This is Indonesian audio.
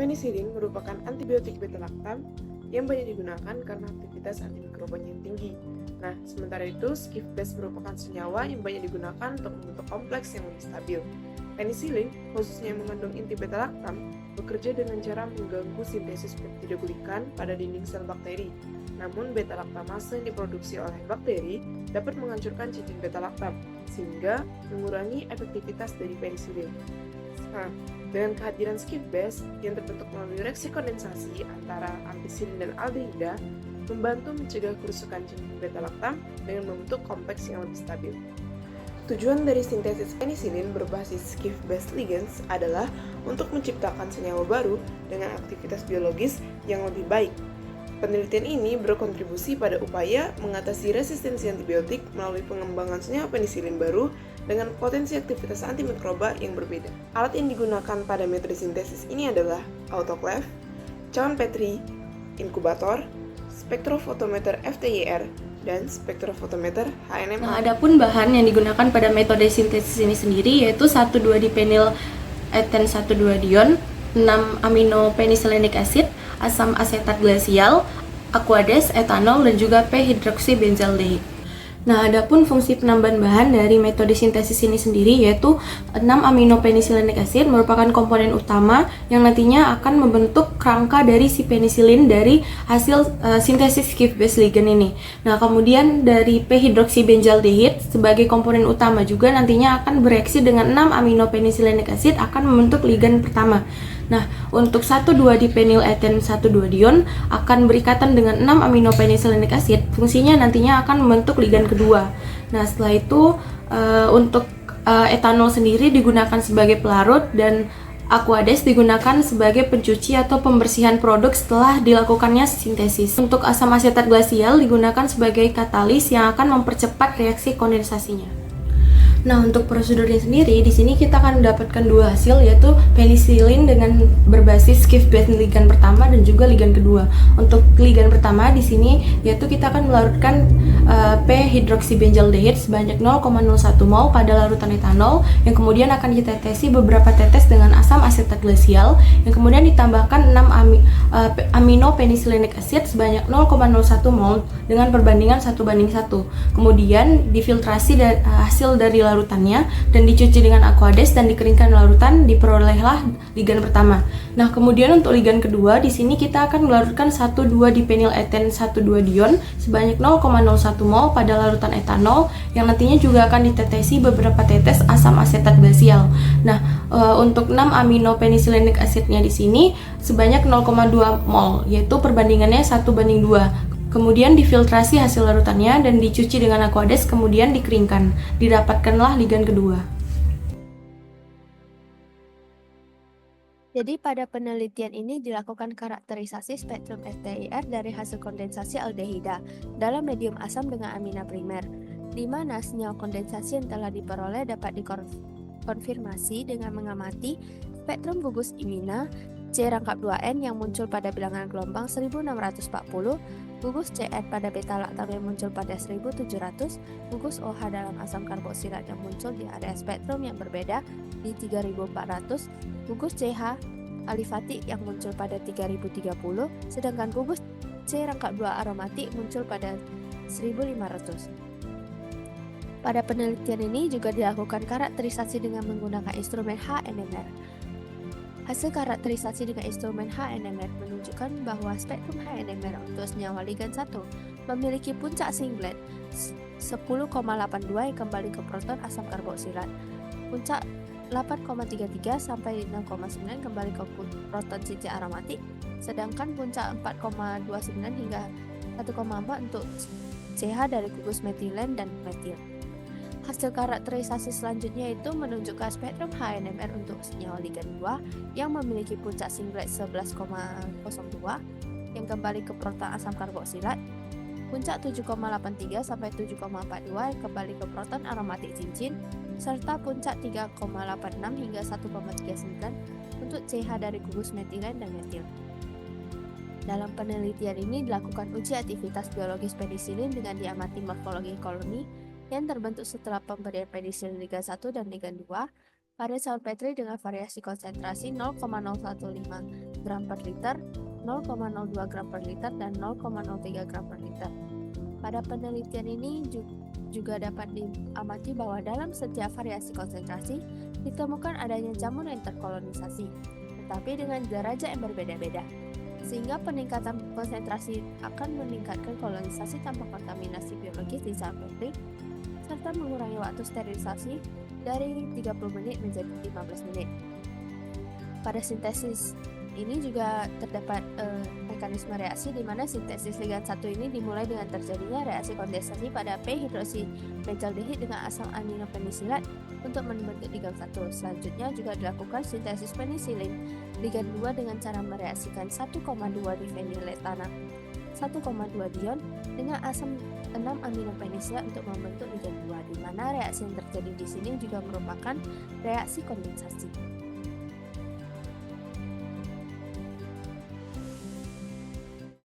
Penisilin merupakan antibiotik beta-laktam yang banyak digunakan karena aktivitas antimikrobanya yang tinggi. Nah, sementara itu, Skiff-base merupakan senyawa yang banyak digunakan untuk membentuk kompleks yang lebih stabil. Penisilin, khususnya yang mengandung inti beta-laktam, bekerja dengan cara mengganggu sintesis peptidoglikan pada dinding sel bakteri. Namun, beta-laktamase yang diproduksi oleh bakteri dapat menghancurkan cincin beta-laktam, sehingga mengurangi efektivitas dari penisilin. Nah, dengan kehadiran Skiff-base yang terbentuk melalui reaksi kondensasi antara ampicillin dan aldehida, membantu mencegah kerusakan cincin beta-laktam dengan membentuk kompleks yang lebih stabil. Tujuan dari sintesis penisilin berbasis Skiff-base ligands adalah untuk menciptakan senyawa baru dengan aktivitas biologis yang lebih baik. Penelitian ini berkontribusi pada upaya mengatasi resistensi antibiotik melalui pengembangan senyawa penisilin baru dengan potensi aktivitas antimikroba yang berbeda. Alat yang digunakan pada metode sintesis ini adalah autoclave, cawan Petri, inkubator, spektrofotometer FTIR, dan spektrofotometer HNMA. Nah, adapun bahan yang digunakan pada metode sintesis ini sendiri yaitu 1,2-dipenyl eten 1,2-dion, 6 amino penicillinic acid, asam asetat glasial, aquades, etanol, dan juga p-hidroksibenzaldehyde. Nah, adapun fungsi penambahan bahan dari metode sintesis ini sendiri yaitu 6 amino penicillinic acid merupakan komponen utama yang nantinya akan membentuk kerangka dari si penisilin dari hasil sintesis Skiff-base ligand ini. Nah, kemudian dari p-hidroksibenzaldehyde sebagai komponen utama juga nantinya akan bereaksi dengan 6 amino penicillinic acid akan membentuk ligand pertama. Nah, untuk 1,2-dipenyl eten 1,2-dion akan berikatan dengan 6 amino penicillinic acid, fungsinya nantinya akan membentuk ligand kedua. Nah, setelah itu untuk etanol sendiri digunakan sebagai pelarut dan aquades digunakan sebagai pencuci atau pembersihan produk setelah dilakukannya sintesis. Untuk asam asetat glasial digunakan sebagai katalis yang akan mempercepat reaksi kondensasinya. Nah, untuk prosedurnya sendiri, di sini kita akan mendapatkan dua hasil, yaitu penisilin dengan berbasis Skiff-base ligand pertama dan juga ligand kedua. Untuk ligand pertama di sini, yaitu kita akan melarutkan p-hidroksibenzaldehyde sebanyak 0,01 mol pada larutan etanol, yang kemudian akan ditetesi beberapa tetes dengan asam asetat glasial, yang kemudian ditambahkan 6 amino penicillinic acid sebanyak 0,01 mol dengan perbandingan 1:1. Kemudian difiltrasi hasil dari larutannya dan dicuci dengan aquades dan dikeringkan larutan, diperolehlah ligand pertama. Nah, kemudian untuk ligand kedua di sini kita akan melarutkan 1,2-dipenyl eten 1,2-dion sebanyak 0,01 mol pada larutan etanol yang nantinya juga akan ditetesi beberapa tetes asam asetat glasial. Nah, untuk 6 amino penicillinic acidnya di sini sebanyak 0,2 mol, yaitu perbandingannya 1:2. Kemudian difiltrasi hasil larutannya dan dicuci dengan aquades, kemudian dikeringkan. Didapatkanlah ligand kedua. Jadi pada penelitian ini dilakukan karakterisasi spektrum FTIR dari hasil kondensasi aldehida dalam medium asam dengan amina primer, di mana senyawa kondensasi yang telah diperoleh dapat dikonfirmasi dengan mengamati spektrum gugus imina C rangkap 2N yang muncul pada bilangan gelombang 1640, gugus CN pada beta-laktam yang muncul pada 1700, gugus OH dalam asam karboksilat yang muncul di area spektrum yang berbeda di 3400, gugus CH alifatik yang muncul pada 3030, sedangkan gugus C rangkap 2 aromatik muncul pada 1500. Pada penelitian ini juga dilakukan karakterisasi dengan menggunakan instrumen HNMR. Hasil karakterisasi dengan instrumen HNMR menunjukkan bahwa spektrum HNMR untuk senyawa ligand 1 memiliki puncak singlet 10,82 yang kembali ke proton asam karboksilat, puncak 8,33 sampai 6,9 kembali ke proton cincin aromatik, sedangkan puncak 4,29 hingga 1,4 untuk CH dari gugus metilen dan metil. Hasil karakterisasi selanjutnya itu menunjukkan spektrum HNMR untuk senyawa ligand 2 yang memiliki puncak singlet 11,02 yang kembali ke proton asam karboksilat, puncak 7,83 sampai 7,42 yang kembali ke proton aromatik cincin, serta puncak 3,86 hingga 1,39 untuk CH dari gugus metilen dan metil. Dalam penelitian ini dilakukan uji aktivitas biologis penisilin dengan diamati morfologi koloni yang terbentuk setelah pemberian penisilin ligand 1 dan ligand 2 pada salpetre dengan variasi konsentrasi 0,015 gram per liter, 0,02 gram per liter, dan 0,03 gram per liter. Pada penelitian ini juga dapat diamati bahwa dalam setiap variasi konsentrasi ditemukan adanya jamur yang terkolonisasi, tetapi dengan derajat yang berbeda-beda, sehingga peningkatan konsentrasi akan meningkatkan kolonisasi tanpa kontaminasi biologis di salpetre, serta mengurangi waktu sterilisasi dari 30 menit menjadi 15 menit. Pada sintesis ini juga terdapat mekanisme reaksi di mana sintesis ligan 1 ini dimulai dengan terjadinya reaksi kondensasi pada p-hidroksimetaldehid dengan asam aminopenisilat untuk membentuk ligan 1. Selanjutnya juga dilakukan sintesis penisilin ligan 2 dengan cara mereaksikan 1,2 difeniletana 1,2 dion dengan asam 6 aminopenisilat untuk membentuk ligan 2, di mana reaksi yang terjadi di sini juga merupakan reaksi kondensasi.